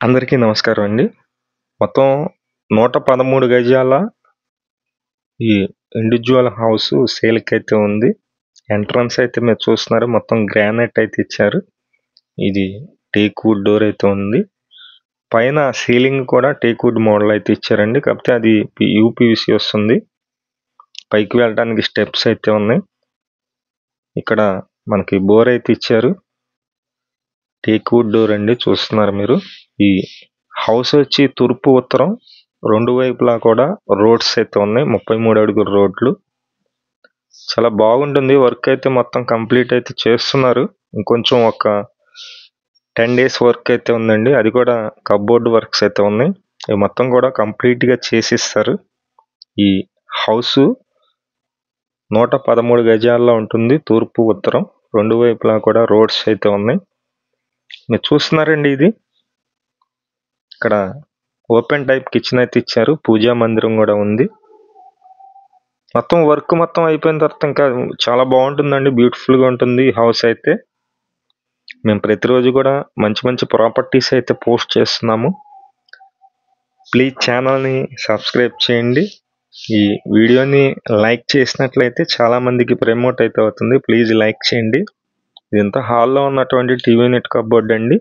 అందరికీ నమస్కారం అండి. మొత్తం 113 గజాల ఈ ఇండివిడ్యువల్ హౌస్ సేల్‌కైతే ఉంది. ఎంట్రన్స్ అయితే మీరు చూస్తున్నారు. మొత్తం గ్రానైట్ అయితే ఇచ్చారు. ఇది టేక్ వుడ్ డోర్ అయితే ఉంది. పైన సీలింగ్ కూడా టేక్ వుడ్ మోడల్ అయితే ఇచ్చారండి. కాకపోతే అది యూపీవీసీ వస్తుంది. పైకి వెళ్ళడానికి స్టెప్స్ అయితే ఉన్నాయి. ఇక్కడ మనకి బోర్ అయితే ఇచ్చారు. టేక్ వుడ్ డోర్ అండి చూస్తున్నారు మీరు. ఈ హౌస్ వచ్చి తూర్పు ఉత్తరం 2 వైపులా కూడా రోడ్స్ అయితే ఉన్నాయి. 33 అడుగుల రోడ్లు. చాలా బాగుంటుంది. వర్క్ అయితే మొత్తం కంప్లీట్ అయితే చేస్తున్నారు. ఇంకొంచెం ఒక 10 డేస్ వర్క్ అయితే ఉందండి. అది కూడా కప్‌బోర్డ్ వర్క్స్ అయితే ఉన్నాయి. ఇవి మొత్తం కూడా కంప్లీట్‌గా చేసిస్తారు. ఈ హౌస్ 113 గజాల్లో ఉంటుంది. తూర్పు ఉత్తరం 2 వైపులా కూడా రోడ్స్ అయితే ఉన్నాయి. మీరు చూస్తున్నారండి ఇది. ఇక్కడ ఓపెన్ టైప్ కిచెన్ అయితే ఇచ్చారు. పూజా మందిరం కూడా ఉంది. మొత్తం వర్క్ మొత్తం అయిపోయిన తర్వాత ఇంకా చాలా బాగుంటుందండి. బ్యూటిఫుల్‌గా ఉంటుంది ఈ హౌస్ అయితే. మేము ప్రతిరోజు కూడా మంచి మంచి ప్రాపర్టీస్ అయితే పోస్ట్ చేస్తున్నాము. ప్లీజ్ ఛానల్‌ని సబ్స్క్రైబ్ చేయండి. ఈ వీడియోని లైక్ చేసినట్లయితే చాలా మందికి ప్రమోట్ అయితే అవుతుంది. ప్లీజ్ లైక్ చేయండి. ఇదంతా హాల్‌లో ఉన్నటువంటి టీవీ యూనిట్ కప్‌బోర్డ్ అండి.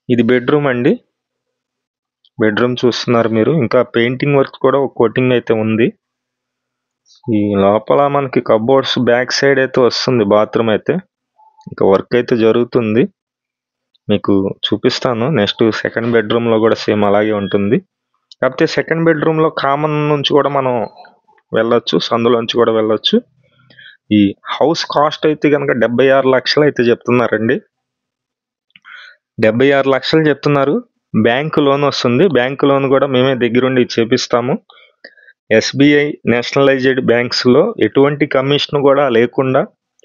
ఇది బెడ్రూమ్ అండి. బెడ్రూమ్ చూస్తున్నారు మీరు. ఇంకా పెయింటింగ్ వర్క్ కూడా ఒక కోటింగ్ అయితే ఉంది. ఈ లోపల మనకి కప్‌బోర్డ్స్ బ్యాక్ సైడ్ అయితే వస్తుంది బాత్రూమ్ అయితే. ఇంకా వర్క్ అయితే జరుగుతుంది. మీకు చూపిస్తాను. నెక్స్ట్ సెకండ్ బెడ్రూమ్‌లో కూడా సేమ్ అలాగే ఉంటుంది. కాకపోతే సెకండ్ బెడ్రూమ్‌లో కామన్ నుంచి కూడా మనం వెళ్ళొచ్చు. సందులోంచి కూడా వెళ్ళొచ్చు. ఈ హౌస్ కాస్ట్ అయితే గనక 76 లక్షలు అయితే చెప్తున్నారండి. 76 లక్షలు చెప్తున్నారు. బ్యాంక్ లోన్ వస్తుంది. బ్యాంక్ లోన్ కూడా మేమే దగ్గరుండి చేపిస్తాము. ఎస్బీఐ నేషనలైజ్డ్ బ్యాంక్స్‌లో ఎటువంటి కమిషన్ కూడా లేకుండా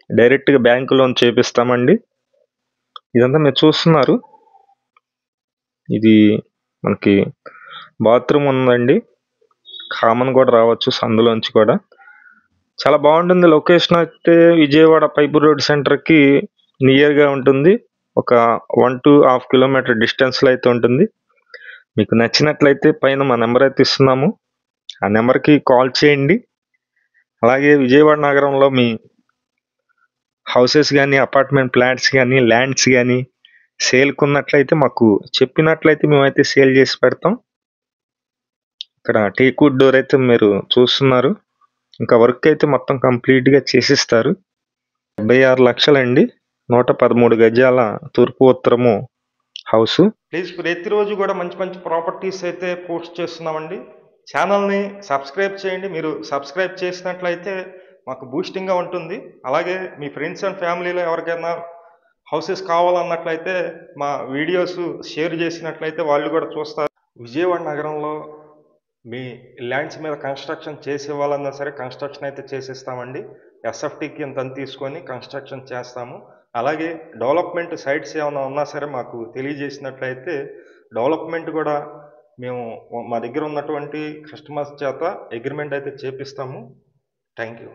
డైరెక్ట్‌గా బ్యాంక్ లోన్ చేపిస్తామండి. ఇదంతా మీరు చూస్తున్నారు. ఇది మనకి బాత్రూమ్ ఉందండి. కామన్ కూడా రావచ్చు సందులోంచి కూడా. చాలా బాగుంటుంది. లొకేషన్ అయితే విజయవాడ పైపు రోడ్ సెంటర్‌కి నియర్‌గా ఉంటుంది. ఒక 1-1.5 కిలోమీటర్ డిస్టెన్స్‌లో అయితే ఉంటుంది. మీకు నచ్చినట్లయితే పైన మా నెంబర్ అయితే ఇస్తున్నాము. ఆ నెంబర్‌కి కాల్ చేయండి. అలాగే విజయవాడ నగరంలో మీ హౌసెస్ కానీ, అపార్ట్మెంట్ ఫ్లాట్స్ కానీ, ల్యాండ్స్ కానీ సేల్‌కున్నట్లయితే మాకు చెప్పినట్లయితే మేమైతే సేల్ చేసి పెడతాం. ఇక్కడ టేక్ వుడ్ డోర్ అయితే మీరు చూస్తున్నారు. ఇంకా వర్క్ అయితే మొత్తం కంప్లీట్‌గా చేసిస్తారు. 76 లక్షలండి. 113 గజాల తూర్పు ఉత్తరము హౌసు. ప్లీజ్ ప్రతిరోజు కూడా మంచి మంచి ప్రాపర్టీస్ అయితే పోస్ట్ చేస్తున్నామండి. ఛానల్ని సబ్స్క్రైబ్ చేయండి. మీరు సబ్స్క్రైబ్ చేసినట్లయితే మాకు బూస్టింగ్గా ఉంటుంది. అలాగే మీ ఫ్రెండ్స్ అండ్ ఫ్యామిలీలో ఎవరికైనా హౌసెస్ కావాలన్నట్లయితే మా వీడియోస్ షేర్ చేసినట్లయితే వాళ్ళు కూడా చూస్తారు. విజయవాడ నగరంలో మీ ల్యాండ్స్ మీద కన్స్ట్రక్షన్ చేసే వాళ్ళన్నా సరే కన్స్ట్రక్షన్ అయితే చేసిస్తామండి. ఎస్ఎఫ్టీకి ఇంత తీసుకొని కన్స్ట్రక్షన్ చేస్తాము. అలాగే డెవలప్మెంట్ సైట్స్ ఏమైనా ఉన్నా సరే మాకు తెలియజేసినట్లయితే డెవలప్మెంట్ కూడా మేము మా దగ్గర ఉన్నటువంటి కస్టమర్స్ చేత అగ్రిమెంట్ అయితే చేపిస్తాము. Thank you.